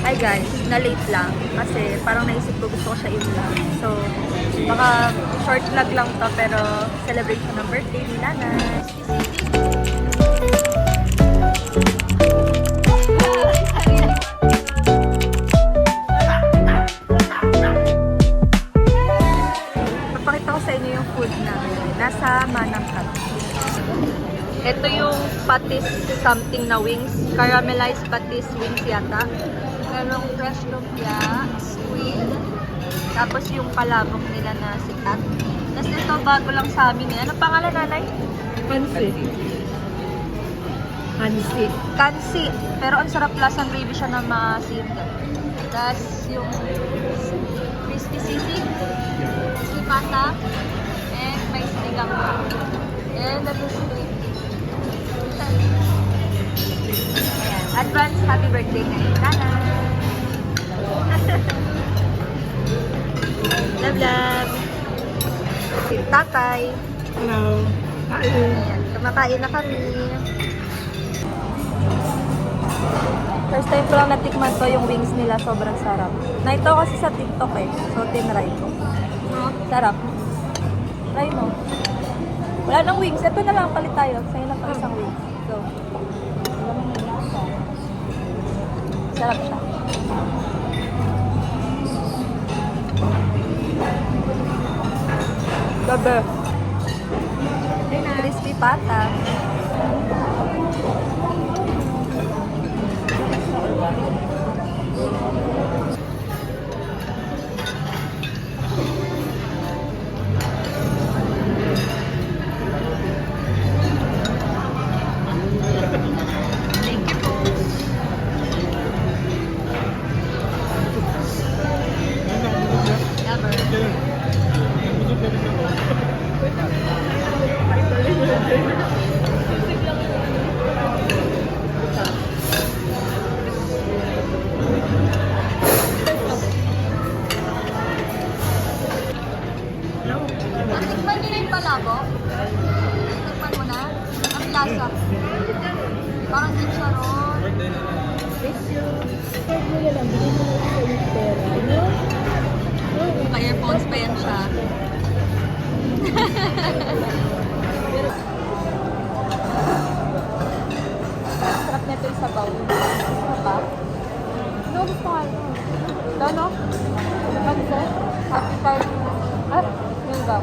Hi guys, na-late lang kasi parang naisip ko gusto ko siya i-vlog. So, baka short vlog lang to pero celebration ng birthday ni Nanay. Papakita ko sa inyo yung food namin. Nasa Manang Kami. Ito yung patis something na wings. Caramelized patis wings yata. Merong fresh lumpia, squid. Tapos yung palabok nila na sikat. Tapos ito bago lang sa amin. Ano pangalan, Nanay? Kansi. Kansi. Kansi. Pero ang sarap lasang gravy siya na maasim. Tapos yung crispy sisig, sipata, and may sinigang pa. And that is gravy. Advance happy birthday kay Nanay. Love, love. Si Tatay. Hello. Ayan, kumakain na kami. First time ko lang natikman to yung wings nila. Sobrang sarap. Na ito kasi sa TikTok eh. So, tinry ko. Sarap. Try mo. Wala nang wings. Ito na lang palit tayo. Sa'yo na pa isang wings. So, sarap siya. Gabi. Crispy pata. Natikman niyo na yung palabok? Natikman mo na? Ang lasa. Parang chicharon. Pa-earphones pa yan siya. Sarap nito yung sabaw. Gusto pa? No, gusto ka. Ano? Ano? Happy time. Ah, yun ba?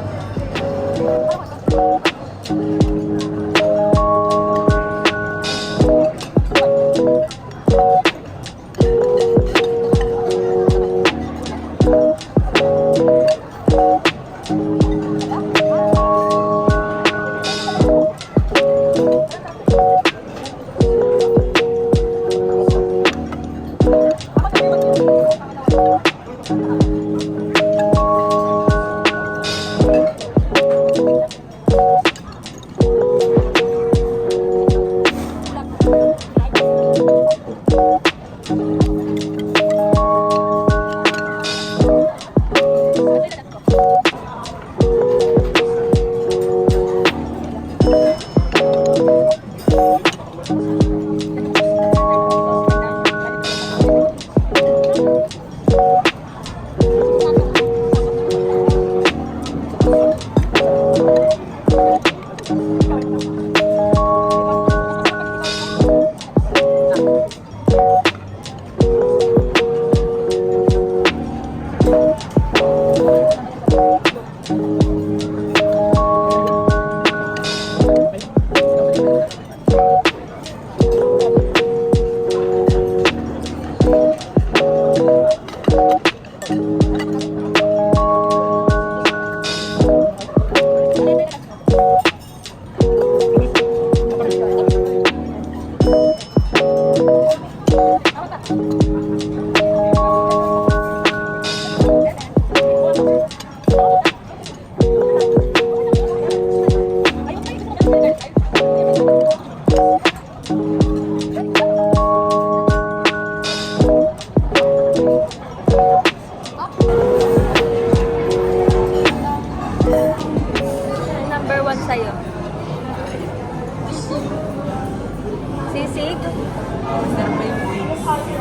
Sisig.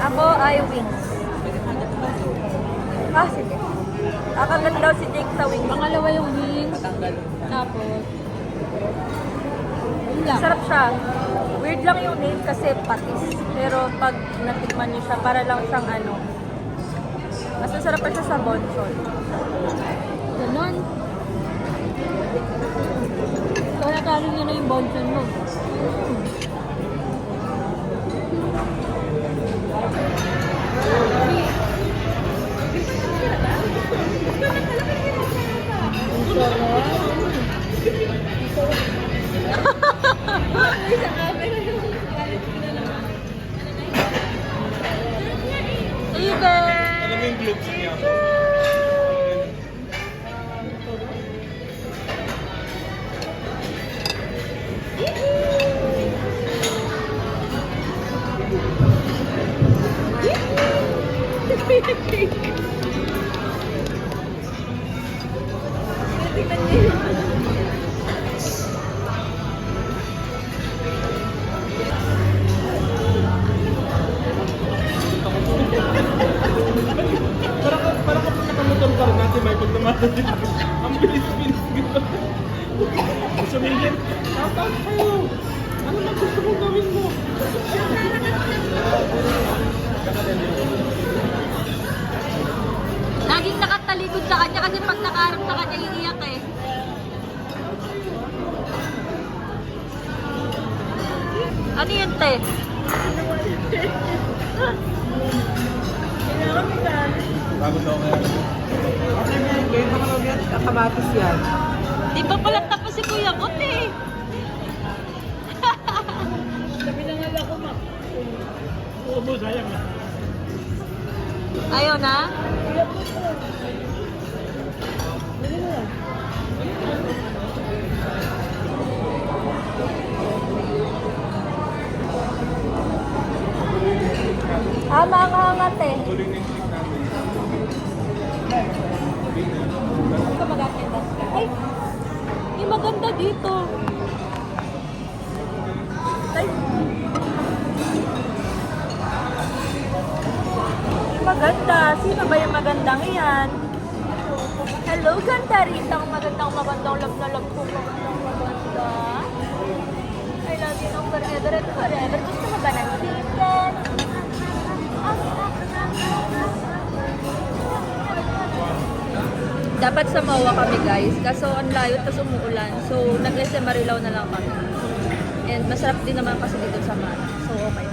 Ako ay wings. Ah, sige. Kakagat daw si Jake sa wings. Pangalawa yung wings. Tapos, yun lang. Sarap siya. Weird lang yung name kasi patis. Pero pag natikman niyo siya, para lang siyang ano. Mas masarap pa siya sa bonchon. Ganon. So, natalo niya na yung bonchon mo. Alam mo yung globes niya? Parang kapag nakamotor ka rin natin, Michael, tumatas din. Ang bilis-bilis dito. Sabihin niya, tatas kayo! Ano na gusto mong gawin mo? Laging nakatalikod sa kanya kasi pag nakaharap sa kanya, iiyak eh. Ano yun, te? Bago daw kaya. Okay na yung game. Baka mag-yan. Kakabatis yan. Di ba pala tapos si Kuya ko, te? Sabi na nga ako, ma. Oo, sayang na. Ayaw na? Maangat eh. Tuloy na yung click natin. Ito maganda. Ay! Yung maganda dito. Ay! Yung maganda. Sino ba yung magandang iyan? Hello, ganda rin. Ang magandang love na love ko. Maganda. I love you ng forever and forever. Gusto mo ba ng chicken? Dapat sa Mawa kami guys, kaso ang layo tapos umuulan. So nag-SM Marilao na lang kami. And masarap din naman kasi dito sa Mana. So okay.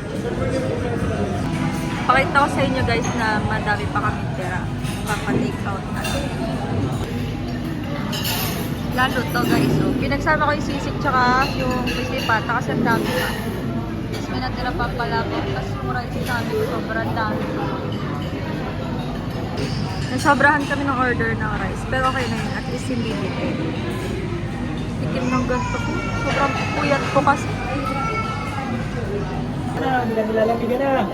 Pakita ko sa inyo guys na madami pa kami tira. Papa-take out natin. Lalo to guys. So, pinagsama ko yung sisig tsaka yung crispy pata kasi ang dami pa. Tapos may natira pa pala ko. Tapos yung rice namin sobrang dami pa. Nasobrahan kami ng order ng rice. Pero okay na yun. At least hindi dito. Tikim ng ganito. Sobrang puyat ko kasi. Nilalaki ka na.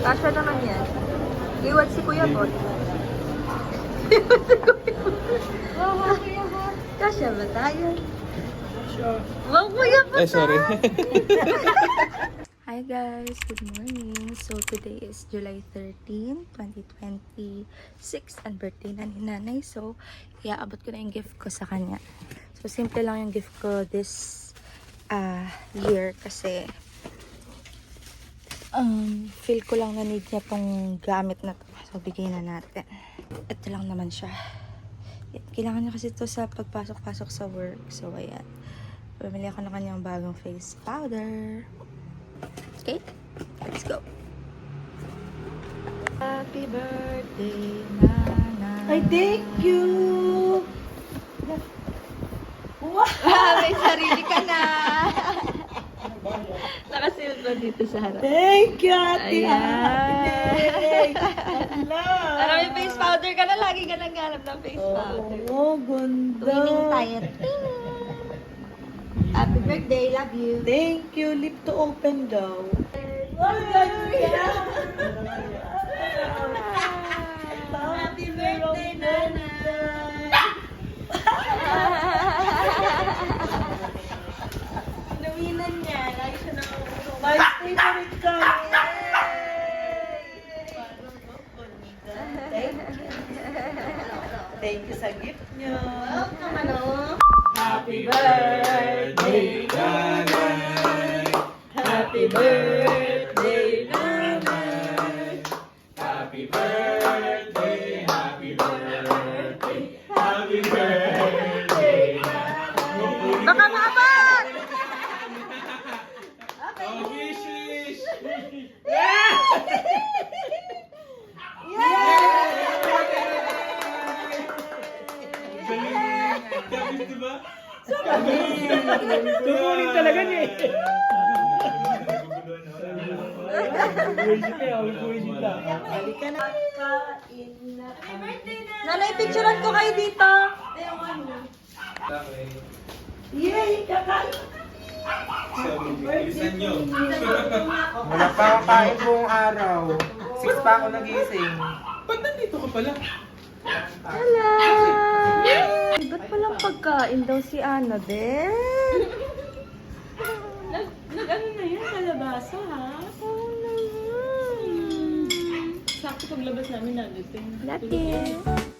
Kasha naman yan. Iwan si Kuya Bot. Kasha ba tayo? Wow, Kuya Bot! Sorry. Hi guys, good morning. So today is July 13, 2026 and birthday na ni Nanay. So iaabot ko na yung gift ko sa kanya. So simple lang yung gift ko this year kasi feel ko lang na need niya tong gamit na to. So bigay na natin. Ito lang naman siya. Kailangan niya kasi ito sa pagpasok-pasok sa work. So ayan. Bumili ako ng kanyang bagong face powder. Okay, let's go. Happy birthday, Nana. Ay, thank you! Wow! May sarili ka na. Nakasilip ba dito sa harap? Thank you, Ate! Ayan. Hello! Para may face powder ka na, lagi ka naghanap ng face powder. Oh, ganda! Tuwing tayo. Happy birthday, love you. Thank you. Lip to open daw. Oh, ganda! Happy birthday, Nana! Nawinan niya. Lagi My favorite kami. Thank you sa gift nyo. Happy birthday, Nanay! Happy birthday, Nanay. Happy birthday, happy birthday, happy birthday, Nanay! Baka maabot! Oh, wish, wish! Galing, di ba? Tumulit talaga niya eh. Halika na. Kain na. Nanay, picturean ko kayo dito. Yay! Kakain! Bilisan nyo. Wala pa ako kain buong araw. 6 pa ako nagising. Ba't nandito ka pala? Hello! Ba't palang pagkain daw si Annabelle? Nag-ano na yan? Kalabasa, ha? Oo naman. Sakto paglabas namin nandito. Love you.